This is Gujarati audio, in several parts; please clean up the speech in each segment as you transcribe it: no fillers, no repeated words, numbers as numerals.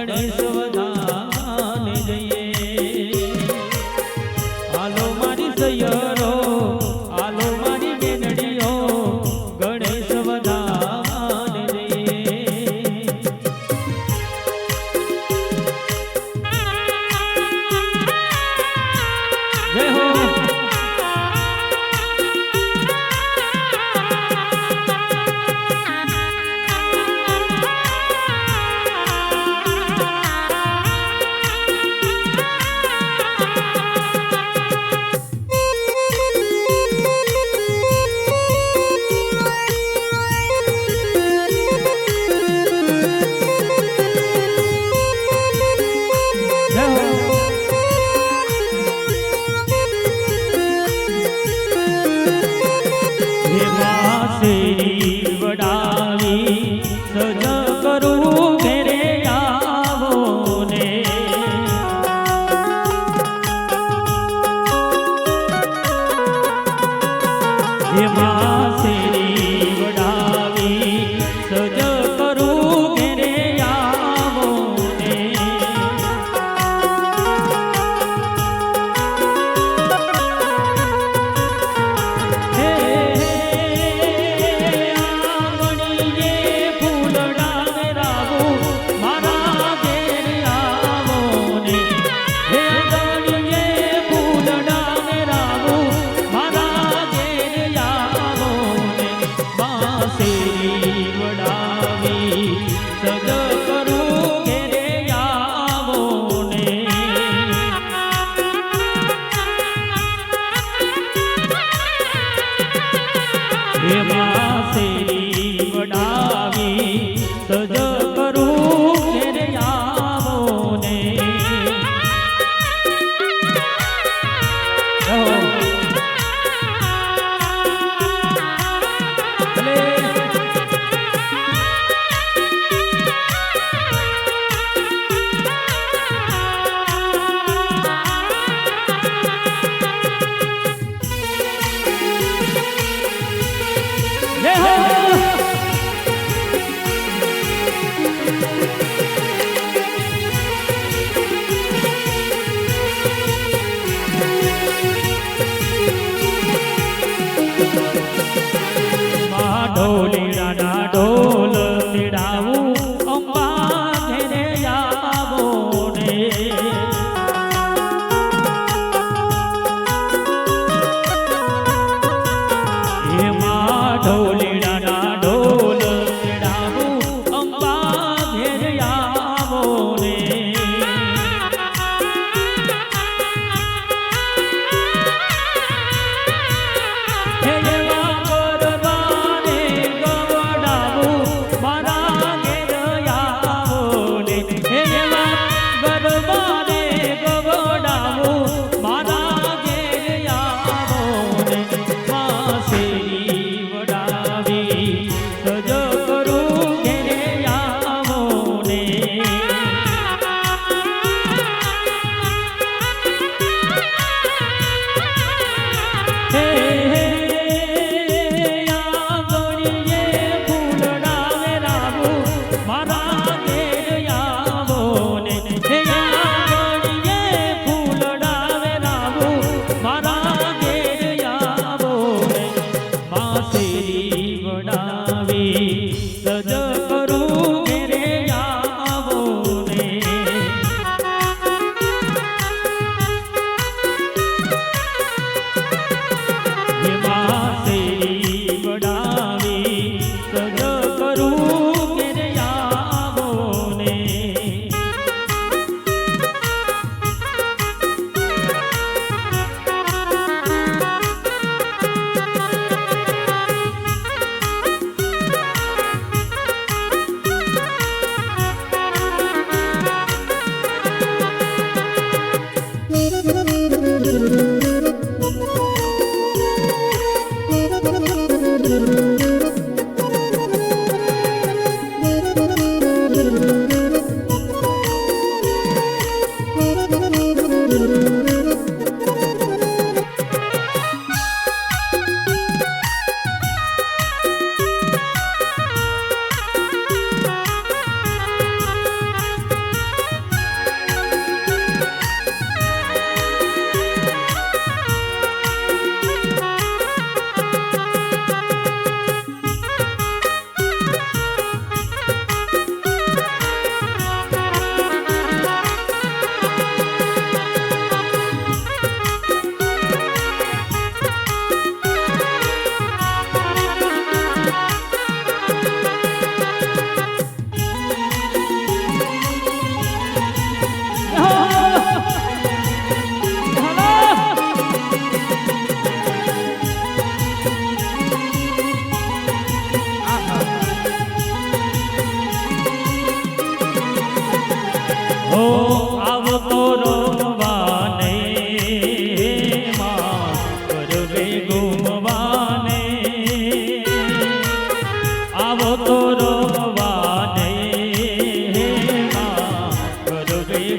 ગણેશ વધાને જઈએ હાલો મારી સૈયરો હાલો મારી બેનડીઓ ગણેશ વધાને જઈએ જય હો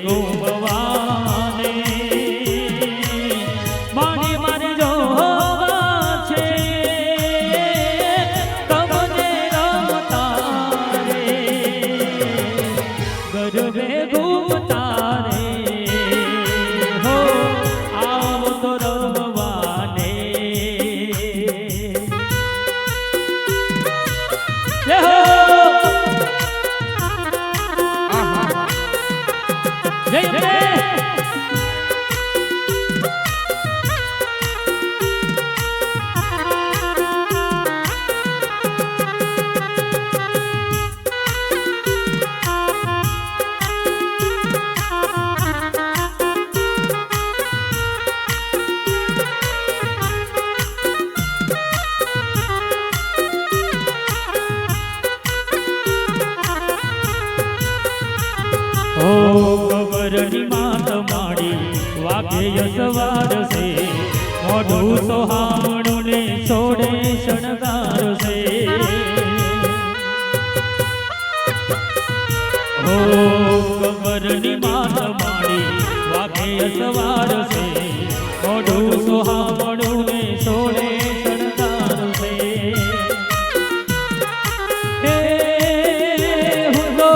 ઘૂમવાને મારી મારી જોવા છે તમને રમતા રે ગરબે ઘૂમતા રે હો આવો તો રમવાને જય હો જય જય ગબરની માત માડી વાગે સવાર છે મોઢું સોહામણું ને છોડે શણગાર છે ગબરની માત માડી વાગે સવાર છે મોઢું સોહામણું ને છોડે શણગાર છે જોઈને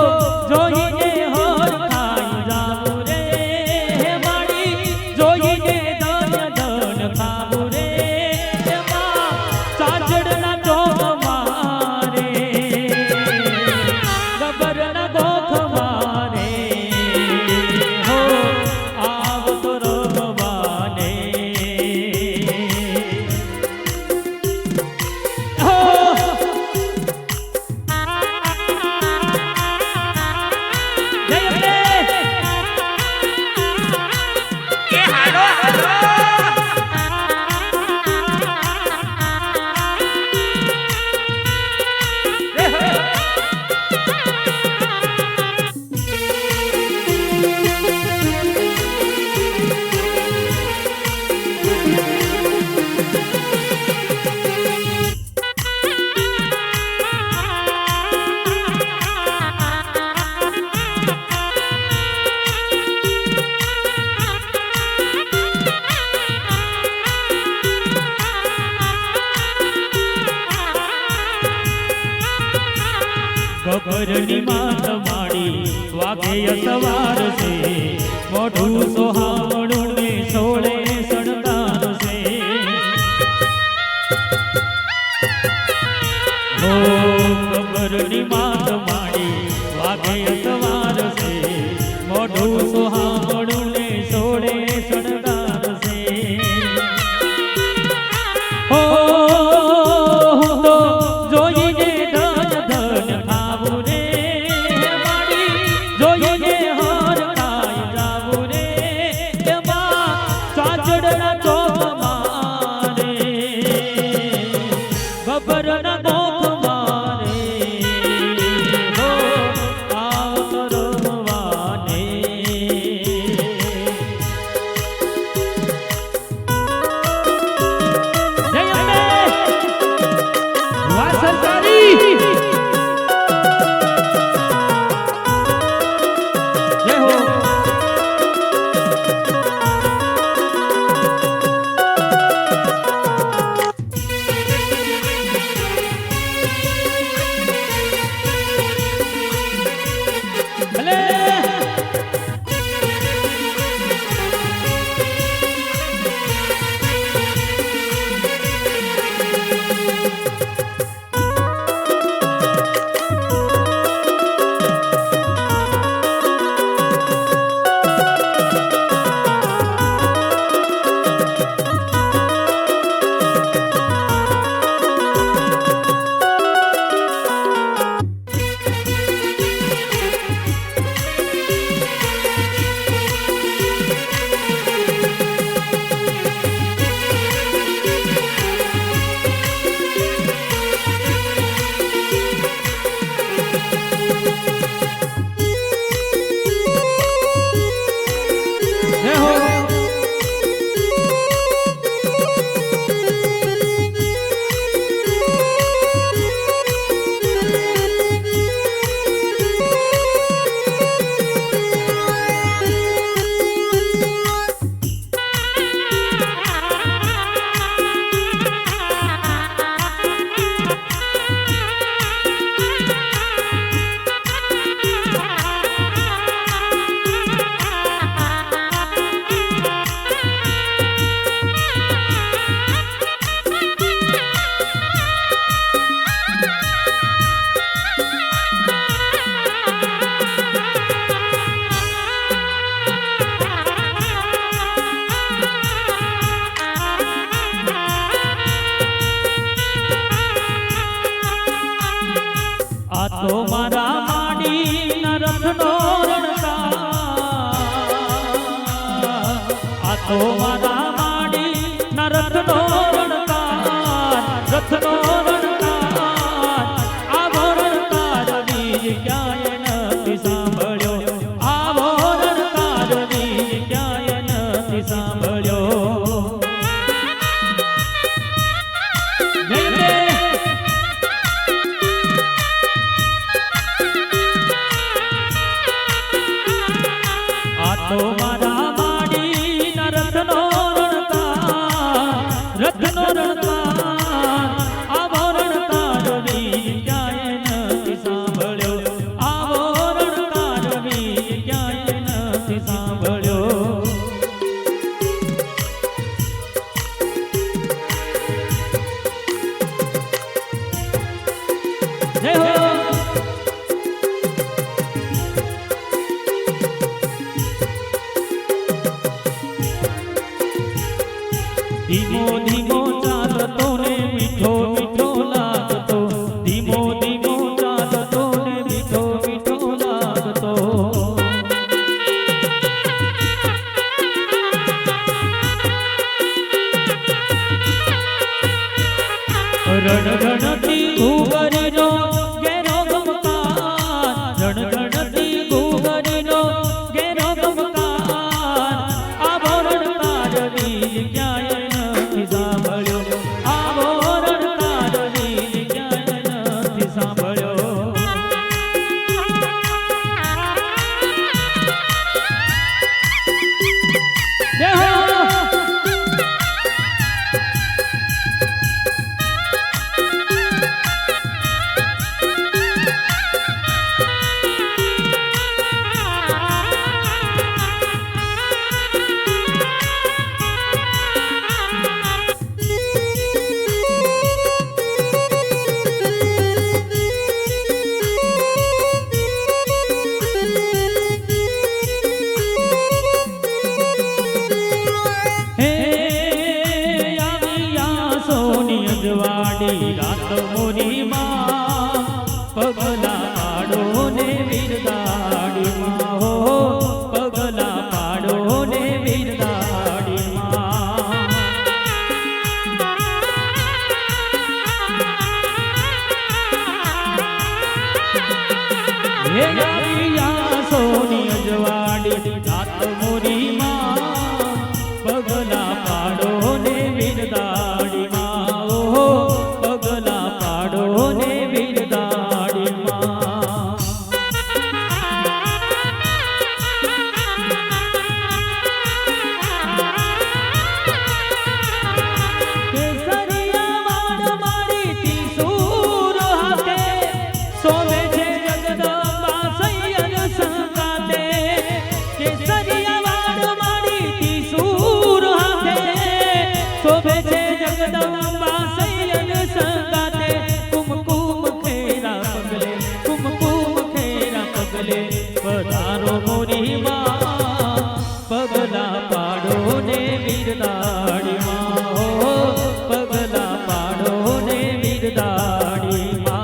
ગબરની માત માડી વાગે સવાર છે મોઢું સોહામણું ને છોડે શણગાર છે ગબરની માત માડી વાગે સવાર છે મોઢું સોહામણું ને છોડે શણગાર છે જોઈને જોઈને હાર ખાઈ જાવું રે એમાં ચાચડના ચોક મારે ગબરના ગોખ મારે હો આવ રમવાને તો મારા માડી ના રથનો રણકાર, રથનો રણકાર, આવો રણકાર બીજ ક્યાંય નથી સાંભળ્યો, આવો રણકાર બીજ ક્યાંય નથી સાંભળ્યો. આ તો મારા માડી ના રથનો રણકાર, રથનો રણકાર, આવો રણકાર બીજ ક્યાંય નથી સાંભળ્યો, આવો રણકાર બીજ ક્યાંય નથી સાંભળ્યો. જય હો. ધીમો ધીમો ચાલતો ને મીઠો મીઠો લાગતો, ધીમો ધીમો ચાલતો ને મીઠો મીઠો લાગતો. રણગણતી ઘૂઘરીનો ઘેરો ગમકાર, રણગણતી ઘૂઘરીનો ઘેરો ગમકાર, આવો રણકાર બીજ ક્યાંય નથી સાંભળ્યો, આવો રણકાર બીજ ક્યાંય નથી સાંભળ્યો. જય હો. અજવાડી રાત મોરી માં, પગલા પાડો ને વીરદાડી માં, હો પગલા પાડો ને વીરદાડી માં. હે ગાવિયા સોની અજવાડી રાત મોરી માં, પગલા પાડો ને વીરદાડી માં, પગલા પાડો ને વીરદાડી માં. કેસરિયા વાડ મારી ત્રિશૂળ હાથે, સોવે છે જગદંબા સૈયદ સંગાતે. કેસરિયા વાડ મારી ત્રિશૂળ હાથે, સોવે છે જગદંબા સૈયદ સંગાતે. કુમકુમ ખેરા પગલે, કુમકુમ ખેરા પગલે, પધારો મોરી માં, પગલા પાડો ને વીરદાડી માં, હો પગલા પાડો ને વીરદાડી માં.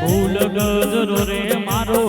ફૂલ ગજરો રે મારો